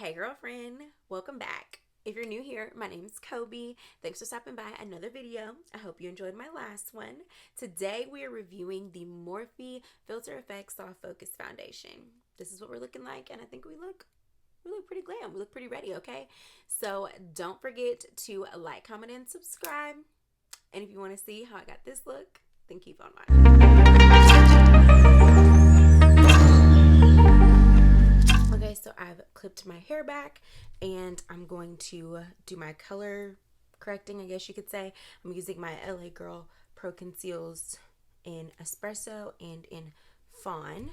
Hey girlfriend, welcome back. If you're new here, my name is Kobe. Thanks for stopping by another video. I hope you enjoyed my last one. Today we are reviewing the Morphe Filter Effects Soft Focus Foundation. This is what we're looking like, and I think we look pretty glam. We look pretty ready, okay? So don't forget to like, comment, and subscribe. And if you want to see how I got this look, then keep on watching. Okay, so I've clipped my hair back and I'm going to do my color correcting, I guess you could say. I'm using my LA Girl Pro Conceals in Espresso and in Fawn.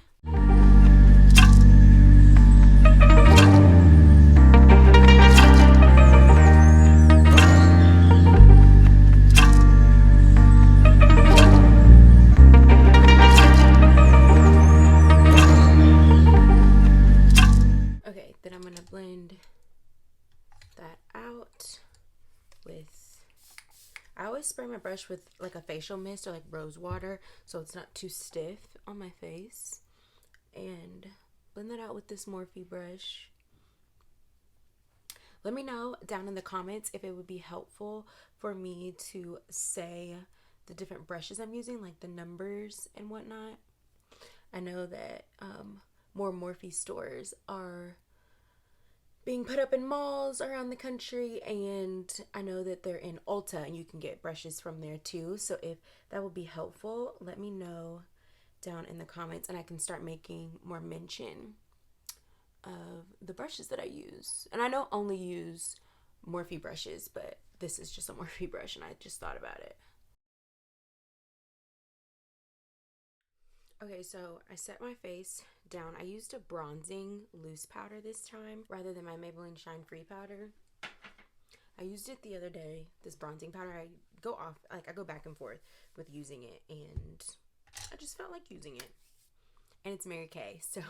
Okay, then I'm gonna blend that out with, I always spray my brush with like a facial mist or like rose water so it's not too stiff on my face, and blend that out with this Morphe brush. Let me know down in the comments if it would be helpful for me to say the different brushes I'm using, like the numbers and whatnot. I know that more Morphe stores are being put up in malls around the country, and I know that they're in Ulta and you can get brushes from there too. So if that will be helpful, let me know down in the comments and I can start making more mention of the brushes that I use. And I don't only use Morphe brushes, but this is just a Morphe brush and I just thought about it. Okay, so I set my face down. I used a bronzing loose powder this time rather than my Maybelline Shine Free powder. I used it the other day, this bronzing powder. I go back and forth with using it, and I just felt like using it. And it's Mary Kay, so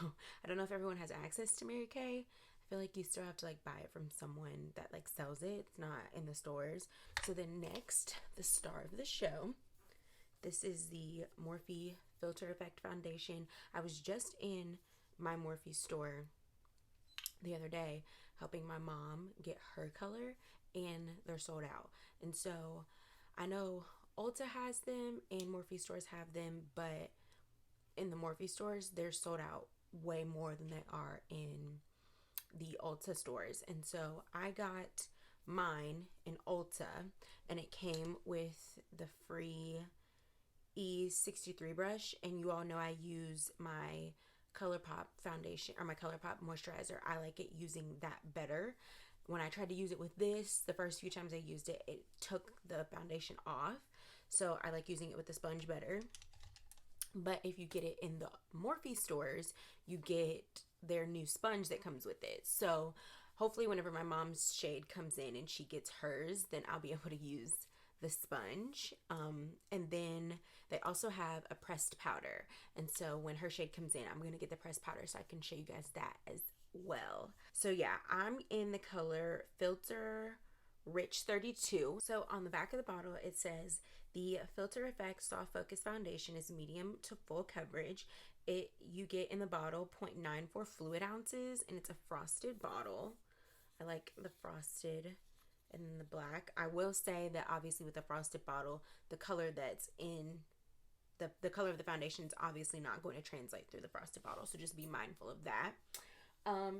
I don't know if everyone has access to Mary Kay. I feel like you still have to like buy it from someone that like sells it. It's not in the stores. So then next, the star of the show. This is the Morphe Filter Effect Foundation. I was just in my Morphe store the other day helping my mom get her color, and they're sold out. And so I know Ulta has them and Morphe stores have them, but in the Morphe stores, they're sold out way more than they are in the Ulta stores. And so I got mine in Ulta, and it came with the free E63 brush, and you all know I use my ColourPop foundation or my ColourPop moisturizer. I like it using that better. When I tried to use it with this, the first few times I used it, it took the foundation off. So I like using it with the sponge better. But if you get it in the Morphe stores, you get their new sponge that comes with it. So hopefully whenever my mom's shade comes in and she gets hers, then I'll be able to use the sponge. And then they also have a pressed powder. And so when her shade comes in, I'm going to get the pressed powder so I can show you guys that as well. So yeah, I'm in the color Filter Rich 32. So on the back of the bottle, it says the Filter Effects Soft Focus Foundation is medium to full coverage. You get in the bottle 0.94 fluid ounces, and it's a frosted bottle. I like the frosted and then the black. I will say that obviously with the frosted bottle, the color that's in the color of the foundation is obviously not going to translate through the frosted bottle, so just be mindful of that.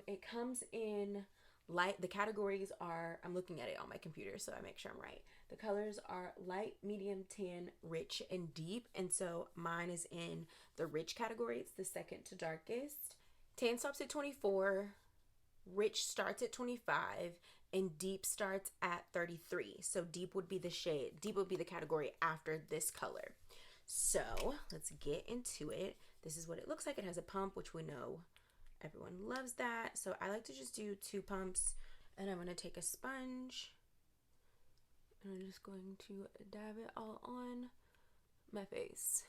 It comes in light. The categories are, I'm looking at it on my computer so I make sure I'm right. The colors are light, medium, tan, rich, and deep, and so mine is in the rich category. It's the second to darkest. Tan stops at 24, rich starts at 25, and deep starts at 33. So deep would be the shade, deep would be the category after this color. So let's get into it. This is what it looks like. It has a pump, which we know everyone loves that. So I like to just do 2 pumps, and I'm going to take a sponge and I'm just going to dab it all on my face.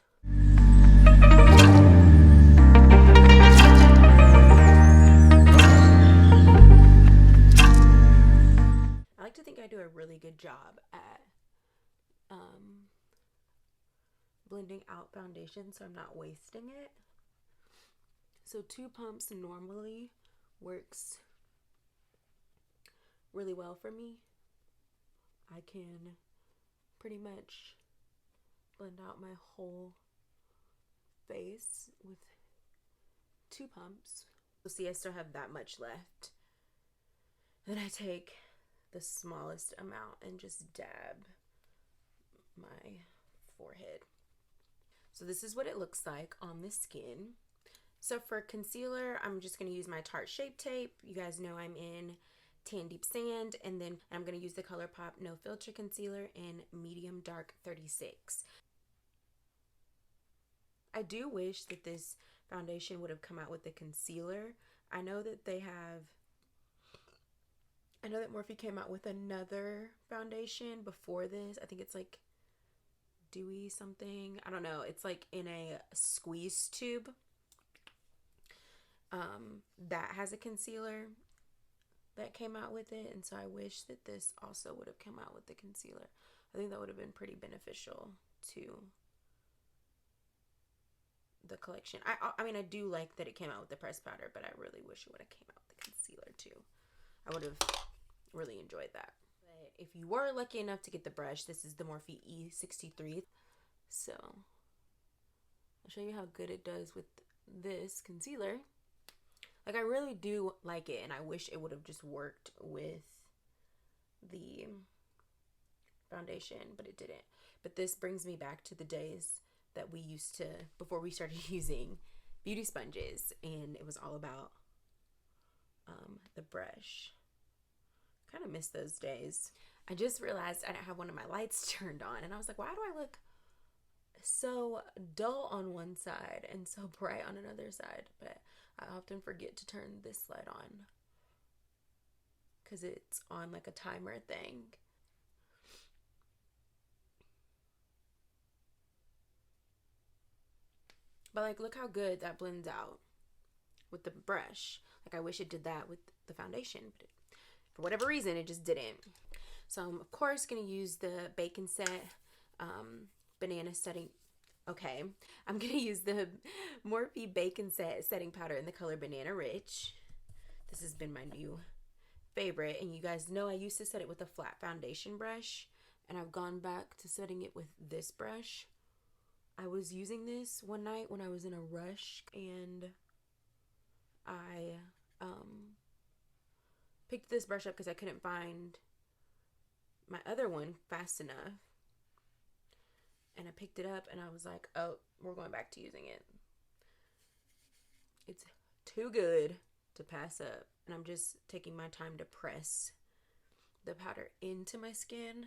I like to think I do a really good job at blending out foundation so I'm not wasting it. So 2 pumps normally works really well for me. I can pretty much blend out my whole face with 2 pumps. You'll see I still have that much left. Then I take the smallest amount and just dab my forehead. So this is what it looks like on the skin. So for concealer, I'm just going to use my Tarte Shape Tape. You guys know I'm in Tan Deep Sand, and then I'm going to use the ColourPop No Filter Concealer in Medium Dark 36. I do wish that this foundation would have come out with the concealer. I know that Morphe came out with another foundation before this. I think it's like Dewy something. I don't know. It's like in a squeeze tube. That has a concealer that came out with it, and so I wish that this also would have come out with the concealer. I think that would have been pretty beneficial to the collection. I mean, I do like that it came out with the pressed powder, but I really wish it would have came out with the concealer too. I would have really enjoyed that. But if you were lucky enough to get the brush, this is the Morphe E63. So I'll show you how good it does with this concealer. Like, I really do like it, and I wish it would have just worked with the foundation, but it didn't. But this brings me back to the days that we used to, before we started using beauty sponges, and it was all about the brush. Kind of miss those days. I just realized I didn't have one of my lights turned on, and I was like, why do I look so dull on one side and so bright on another side? But I often forget to turn this light on because it's on like a timer thing. But like, look how good that blends out with the brush. Like, I wish it did that with the foundation, but for whatever reason, it just didn't. So I'm of course gonna use the Bacon Set banana setting. Okay, I'm gonna use the Morphe Bacon Set setting powder in the color Banana Rich. This has been my new favorite, and you guys know I used to set it with a flat foundation brush, and I've gone back to setting it with this brush. I was using this one night when I was in a rush, and I picked this brush up because I couldn't find my other one fast enough. And I picked it up and I was like, oh, we're going back to using it. It's too good to pass up. And I'm just taking my time to press the powder into my skin.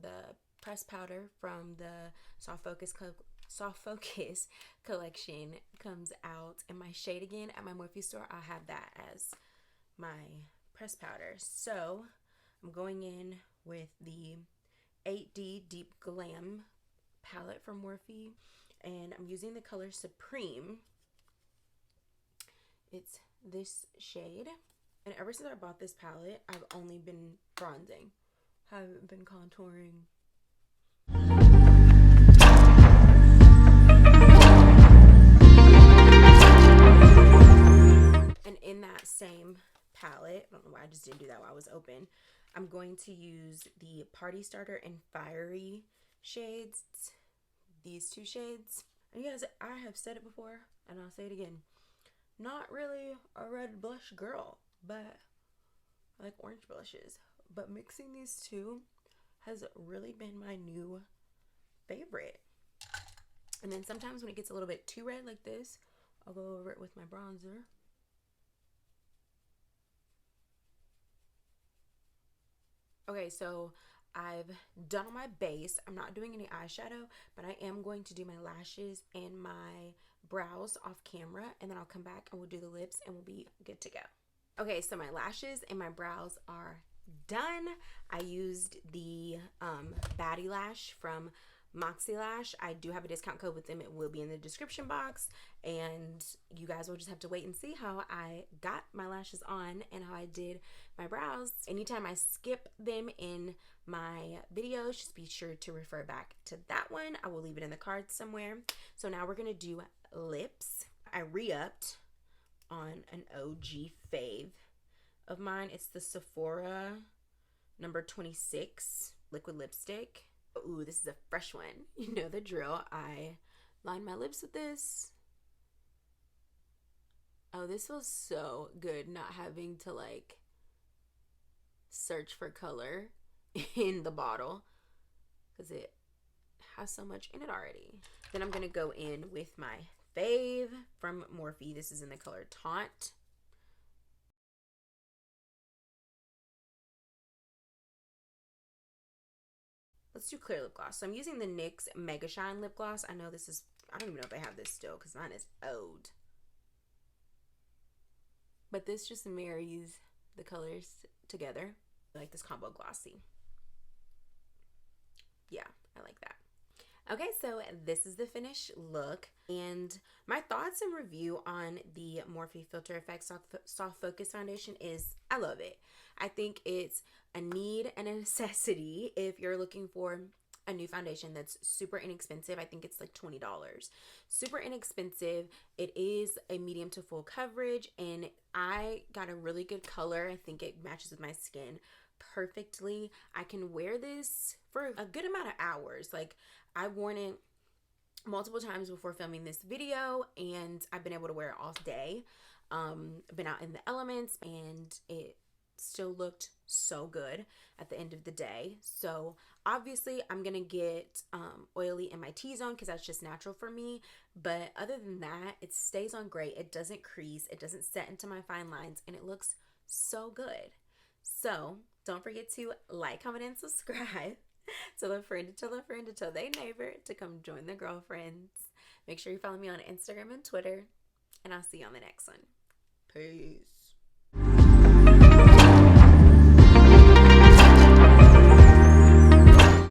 The pressed powder from the Soft Focus collection comes out in my shade again. At my Morphe store, I'll have that as my pressed powder. So I'm going in with the 8D Deep Glam palette from Morphe, and I'm using the color Supreme. It's this shade, and ever since I bought this palette, I've only been bronzing. Haven't been contouring. And in that same palette, I don't know why I just didn't do that while I was open, I'm going to use the Party Starter and Fiery shades. These 2 shades. And you guys, I have said it before, and I'll say it again. Not really a red blush girl, but I like orange blushes. But mixing these 2 has really been my new favorite. And then sometimes when it gets a little bit too red like this, I'll go over it with my bronzer. Okay, so I've done on my base. I'm not doing any eyeshadow, but I am going to do my lashes and my brows off camera, and then I'll come back and we'll do the lips and we'll be good to go. Okay, so my lashes and my brows are done. I used the Baddy lash from MoxieLashe. I do have a discount code with them. It will be in the description box, and you guys will just have to wait and see how I got my lashes on and how I did my brows. Anytime I skip them in my videos, just be sure to refer back to that one. I will leave it in the cards somewhere. So now we're gonna do lips. I re-upped on an OG fave of mine. It's the Sephora number 26 liquid lipstick. Ooh, this is a fresh one. You know the drill. I lined my lips with this. Oh, this feels so good not having to like search for color in the bottle because it has so much in it already. Then I'm gonna go in with my fave from Morphe. This is in the color Taunt. Let's do clear lip gloss. So I'm using the NYX Mega Shine lip gloss. I know this is, I don't even know if they have this still because mine is old. But this just marries the colors together. I like this combo glossy. Yeah, I like that. Okay, so this is the finished look, and my thoughts and review on the Morphe Filter Effects Soft Focus Foundation is I love it. I think it's a need and a necessity if you're looking for a new foundation that's super inexpensive. I think it's like $20. Super inexpensive. It is a medium to full coverage, and I got a really good color. I think it matches with my skin perfectly. I can wear this for a good amount of hours. Like, I've worn it multiple times before filming this video, and I've been able to wear it all day. Been out in the elements, and it still looked so good at the end of the day. So obviously I'm gonna get oily in my T-zone because that's just natural for me, but other than that, it stays on great. It doesn't crease, it doesn't set into my fine lines, and it looks so good. So don't forget to like, comment, and subscribe. Tell a friend to tell a friend to tell their neighbor to come join the girlfriends. Make sure you follow me on Instagram and Twitter, and I'll see you on the next one. Peace.